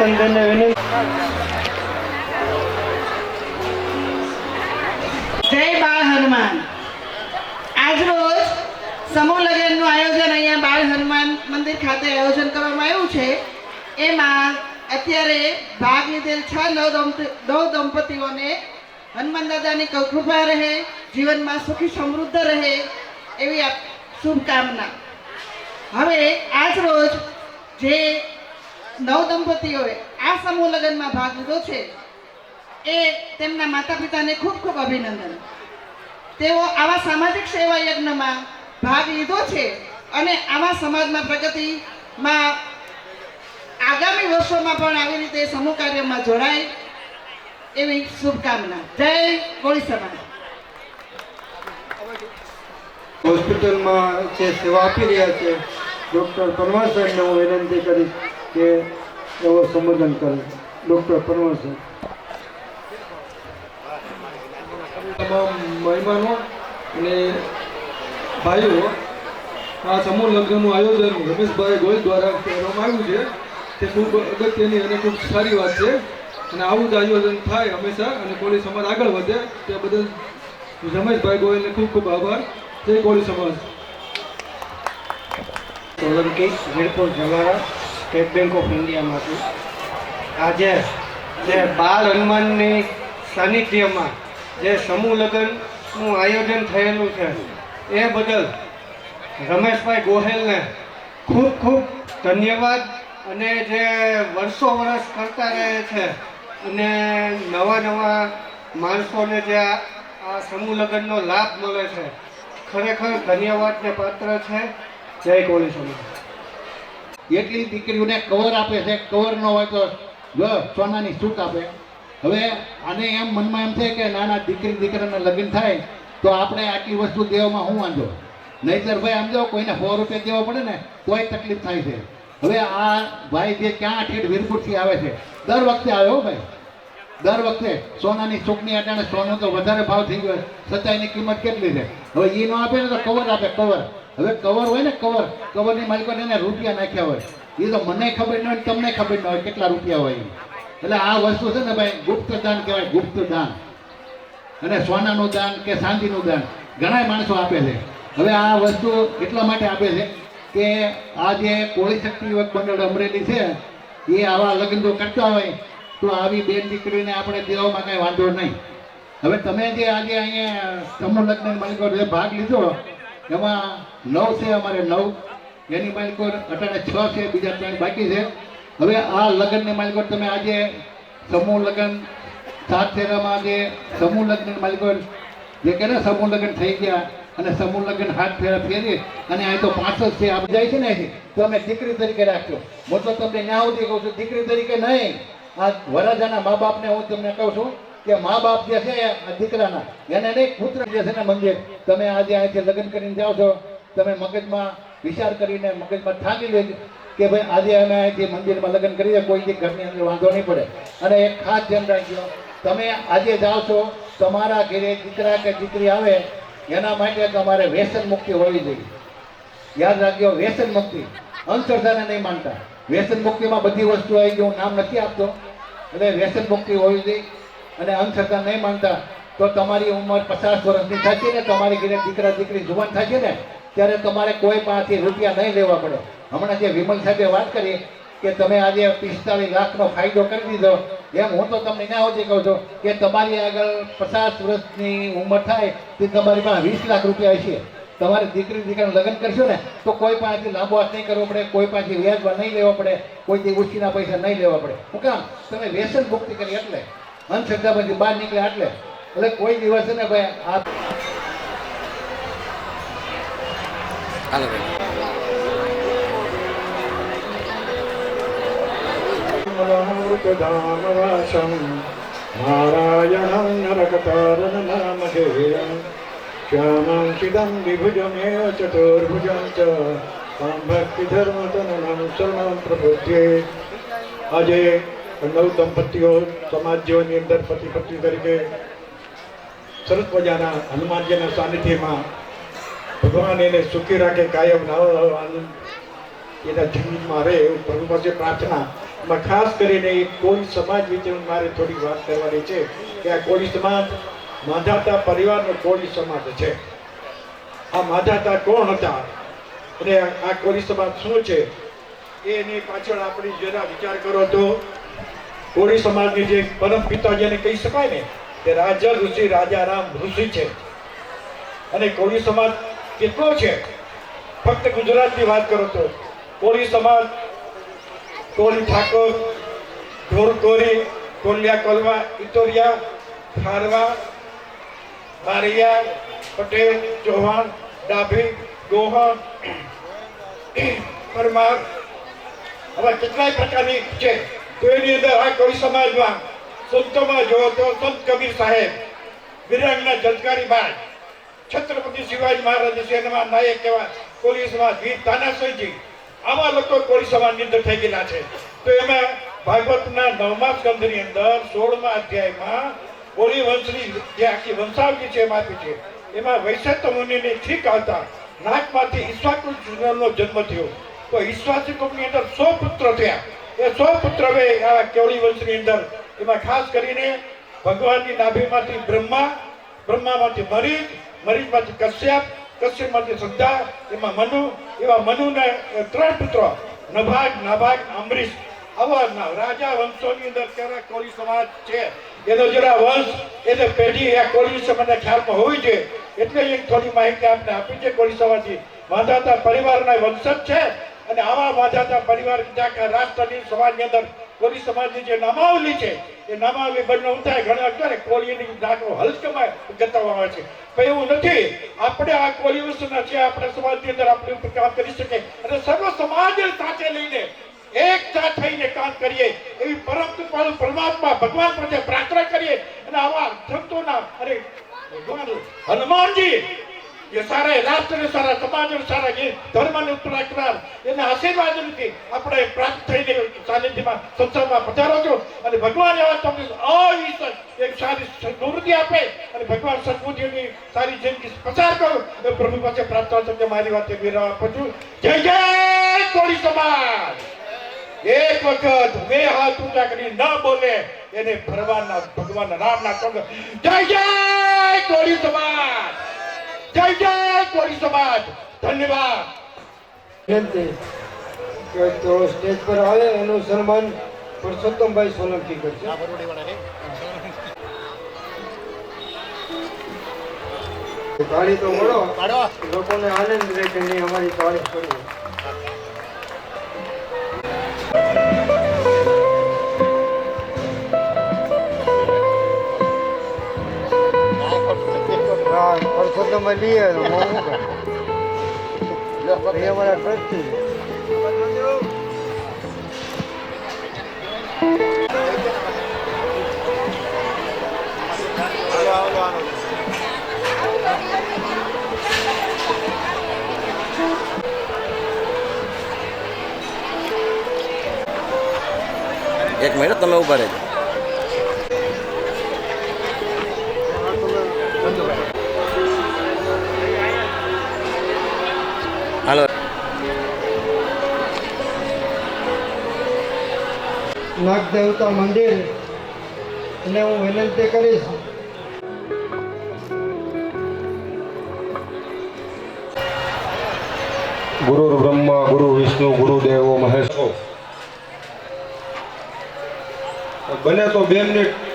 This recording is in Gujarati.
અભિનંદન વિનંતી। જય બાળ હનુમાન। આજ રોજ સમૂહ લગ્નનું આયોજન અહીંયા બાળ હનુમાન મંદિર ખાતે આયોજન કરવામાં આવ્યું છે। એમાં અત્યારે ભાગ લીધેલ 6 નવ દંપતીઓને હનુમાન દાદાની કૃપા રહે, જીવનમાં સુખી સમૃદ્ધ રહે એવી શુભકામના। હવે આજ રોજ જે 9 દંપતીઓએ આ સમૂહ લગ્નમાં ભાગ લીધો છે એ તેમના માતા પિતાને ખૂબ ખૂબ અભિનંદન। તેઓ આવા સામાજિક સેવા યજ્ઞમાં ભાગ લીધો છે અને આવા સમાજમાં પ્રગતિમાં આગામી વર્ષોમાં પણ આવી રીતે સમૂહ કાર્યમાં જોડાય એવી શુભકામના। જય કોળી સમાજ। હોસ્પિટલમાં જે સેવા આપી રહ્યા છે ડૉક્ટર પરમાર સાહેબને હું વિનંતી કરીશ કે એવો સંબોધન કરે। ડૉક્ટર પરમાર સાહેબ। તમામ મહેમાનો અને ભાઈઓ, આ સમૂહ લગ્નનું આયોજન રમેશભાઈ ગોયલ દ્વારા કરવામાં આવ્યું છે તે ખૂબ અગત્યની અને ખૂબ સારી વાત છે અને આવું જ આયોજન થાય હંમેશા અને કોળી સમાજ આગળ વધે તે બદલ રમેશભાઈ ગોયલને ખૂબ ખૂબ આભાર। જય કોળી સમાજ। સોલંકી વીરપુર જલારા સ્ટેટ બેંક ઓફ ઇન્ડિયામાંથી આજે જે બાળ હનુમાનની સાનિધ્યમાં જે સમૂહ લગ્નનું આયોજન થયેલું છે એ બદલ રમેશભાઈ ગોહેલને ખૂબ ખૂબ ધન્યવાદ। અને જે વર્ષો વર્ષ કરતા રહે છે અને નવા નવા માણસોને જે આ સમૂહ લગ્નનો લાભ મળે છે, ખરેખર ધન્યવાદને પાત્ર છે। જય કોળી સમાજ। એટલી દીકરીઓને કવર આપે છે, કવર ન હોય તો સોનાની સૂટ આપે। હવે આને એમ મનમાં એમ છે કે નાના દીકરાના લગ્ન થાય તો આપણે આટલી વસ્તુ દેવામાં શું વાંધો? નહીંતર ભાઈ આમ જો કોઈને 100 રૂપિયા દેવા પડે ને તોય તકલીફ થાય છે। હવે આ ભાઈ જે ક્યાં ઠેઠ વીરપુરથી આવે છે, દર વખતે આવે હો ભાઈ, દર વખતે સોનાની સૂટની અટાણે સોનું તો વધારે ભાવ થઈ ગયો, સચ્ચાઈની કિંમત કેટલી છે? હવે એ ન આપે ને તો કવર આપે, કવર। હવે કવર હોય ને કવરની માલિકોને એને રૂપિયા નાખ્યા હોય, એ તો મને ખબર ન હોય, તમને ખબર ન હોય કેટલા રૂપિયા હોય। એટલે આ વસ્તુ છે ને ભાઈ ગુપ્ત દાન કહેવાય, ગુપ્ત દાન। અને સોનાનું દાન કે ચાંદીનું દાન ઘણા માણસો આપે છે। હવે આ વસ્તુ એટલા માટે આપે છે કે આ જે કોળી શક્તિ યુવક મંડળ અમરેલી છે એ આવા લગ્ન જો કરતા હોય તો આવી બેન દીકરીને આપણે દેવામાં કાંઈ વાંધો નહીં। હવે તમે જે આજે અહીંયા સમૂહ લગ્ન માલિકો જે ભાગ લીધો એમાં 9 છે, અમારે 9 એની માલિકો અટાણે 6 છે, બીજા 3 બાકી છે। હવે આ લગ્નની માલિકો તમે આજે સમૂહ લગ્ન 7 ફેરામાં જે સમૂહ લગ્ન માલિકો જે કે ને સમૂહ લગ્ન થઈ ગયા અને સમૂહ લગ્ન 7 ફેરા ફેરી અને આ તો 5 જ છે, આ જાય છે ને તો અમે દીકરી તરીકે રાખજો। હું તો તમને ન્યા સુધી કહું છું દીકરી તરીકે નહીં, આ વરરાજાના મા બાપને હું તમને કહું છું કે મા બાપ જે છે આ દીકરાના એને નહીં, પુત્ર જે છે ને મંદિર તમે આજે અહીંથી લગ્ન કરીને જાઓ છો, તમે મગજમાં વિચાર કરીને મગજમાં ઠાંકી લેજો કે ભાઈ આજે અમે અહીંથી મંદિરમાં લગ્ન કરીએ, કોઈ ઘરની અંદર વાંધો નહીં પડે। અને એક ખાસ ધ્યાન રાખજો, તમે આજે જાઓ છો તમારા ઘરે દીકરા કે દીકરી આવે એના માટે તમારે વ્યસન મુક્તિ હોવી જોઈએ। યાદ રાખજો, વ્યસન મુક્તિ, અંધશ્રદ્ધાને નહીં માનતા। વ્યસન મુક્તિમાં બધી વસ્તુ આવી ગઈ, હું નામ નથી આપતો, એટલે વ્યસન મુક્તિ હોવી જોઈએ અને અંધશ્રદ્ધા નહીં માનતા। તો તમારી ઉંમર 50 વર્ષની થશે ને, તમારી ઘરે દીકરા દીકરી જુવાન થશે ને ત્યારે તમારે કોઈ પાસેથી રૂપિયા નહીં લેવા પડે। હમણાં જે વિમલ સાહેબે વાત કરી કે તમે આજે 45 લાખનો ફાયદો કરી દીધો, એમ હું તો તમને ના હોતી કહું છું કે તમારી આગળ 50 વર્ષની ઉંમર થાય તે તમારી પાસે 20 લાખ રૂપિયા હશે, તમારે દીકરી દીકરાનું લગ્ન કરશો ને તો કોઈ પાસેથી લાંબો હાથ નહીં કરવો પડે, કોઈ પાસેથી વ્યાજમાં નહીં લેવા પડે, કોઈથી ઉછીના પૈસા નહીં લેવા પડે। શું કામ? તમે વ્યસન મુક્તિ કરી એટલે, અંધશ્રદ્ધામાંથી બહાર નીકળ્યા એટલે કોઈ દિવસ ને ભાઈ આ नारायणं नरकतारणनामधेयं श्यामं चिदं विभुजमेव चतुर्भुजं च तं भक्तिधर्मतननं शरणं प्रपद्ये। આજે 9 દંપતીઓ સમાજની અંદર પતિ પત્ની તરીકે સરસ મજાના હનુમાનજીના સાનિધ્યમાં ભગવાન એને સુખી રાખે, કાયમ આનંદ એના જમીનમાં રહે એવું પ્રભુ પાસે પ્રાર્થના. માં ખાસ કરીને એક કોળી સમાજ વિશે મારે થોડી વાત કરવાની છે કે આ કોળી સમાજ માંધાતા પરિવારનો કોળી સમાજ છે. આ માંધાતા કોણ હતા અને આ કોળી સમાજ શું છે એની પાછળ આપણે જરા વિચાર કરો તો કોળી સમાજની જે પરમ પિતા જેને કહી શકાય ને કે રાજા ઋષિ રાજારામ ઋષિ છે. અને કોળી સમાજ કેટલો છે? ફક્ત ગુજરાતની વાત કરો તો કોળી સમાજ કોળી ઠાકોર, ઢોરકોરી, કોલિયા કોલવા, ઇતોરિયા, ખારવા, બારિયા, પટેલ, ચૌહાણ, ડાભી, ગોહણ, પરમાર, આવા કેટલાય પ્રકારની છે. તો એની અંદર આ કોળી સમાજમાં સંતોમાં જો તો સંત કબીર સાહેબ, વિરાંગના જલકારી બાઈ, છત્રપતિ શિવાજી મહારાજ સેનામાં નાયક એવા કોળી સમાજ વીર તાનાશાહજી, આવા લોકો કોળી સમાજની અંદર થઈ ગયેલા છે. તો એમાં ભાગવતના 9મા સ્કંધની અંદર 16મા અધ્યાયમાં કોળી વંશની જે આખી વંશાવલી છે એમ આપી છે. એમાં વૈશિષ્ટ મુનિની ઠીક આવતા નાકમાંથી ઈશ્વાકુલ જન્મ થયો. તો ઈશ્વાકુલની અંદર 100 પુત્ર થયા. એ 100 પુત્ર હવે આ કોળી વંશની અંદર એમાં ખાસ કરીને ભગવાનની નાભીમાંથી બ્રહ્મા, બ્રહ્મામાંથી મરીચ, મરીચમાંથી કશ્યપ, કશ્યપમાંથી શ્રદ્ધા, એમાં મનુ, એવા મનુના 3 પુત્રો નભાગ, નાભાગ, અમરીશ. આવા રાજા વંશોની અંદર કેવા કોળી સમાજ છે એનો જરા વંશ એને પેઢી આ કોળી સમાજના ખ્યાલમાં હોવી જોઈએ. એટલે એક થોડી માહિતી આપને આપી છે. કોળી સમાજની માંધાતા પરિવારના વંશજ છે. અને આવા માંધાતા પરિવાર રાષ્ટ્રની સમાજની અંદર કોળી સમાજની જે નામાવલી છે એ નામાવલી બંને ઉતાય ઘણા અત્યારે કોળીની નાનો હલકમાં ગતાવવામાં આવે છે. પણ એવું નથી. આપણે આ કોળી વંશના છે, આપણા સમાજની અંદર આપણે ઉપર કામ કરી શકીએ અને સર્વ સમાજ સાથે લઈને એક સાથ થઈને કામ કરીએ એવી પરમ કૃપાળુ પરમાત્મા ભગવાન પાસે પ્રાર્થના કરીએ. અને આવા સંતોના અરે ભગવાન હનુમાનજી જે સારા રાષ્ટ્રને સારા સમાજને સારા જે ધર્મને ઉત્તરાખનાર એના આશીર્વાદ નથી આપણે પ્રાપ્ત થઈને સાનિધ્યમાં સંસારમાં પધારો છો. અને ભગવાન એવા તમને અવિશ્વાસ એક સારી સમૃદ્ધિ આપે અને ભગવાન સદબુદ્ધિની સારી જિંદગી પસાર કરો એ પ્રભુ પાસે પ્રાર્થના છે. મારી વાત વિરામ આપું છું. જય જય કોળી સમાજ. એક વખત બે હાથ ઊંચા કરી ન બોલે એને ભગવાનના રામના સંગ. જય જય કોળી સમાજ. જય જય કોળી સમાજ. ધન્યવાદ. વિનંતી કે તો સ્ટેજ પર આવે એનું સન્માન પુરુષોત્તમભાઈ સોલંકી કરશે. તાળી તો મળો, લોકોને આનંદ રહે કે નહીં અમારી તારીફ કરવી. પરસોત્તમભાઈ લઈએ અમારા ટ્રસ્ટી. એક મિનિટ તમે ઉભા રહેજો. હાલો. નાગ દેવતા મંદિર અને હું વિનંતી કરીશ ગુરુ બ્રહ્મા ગુરુ વિષ્ણુ ગુરુદેવો મહેશ. બને તો 2 મિનિટ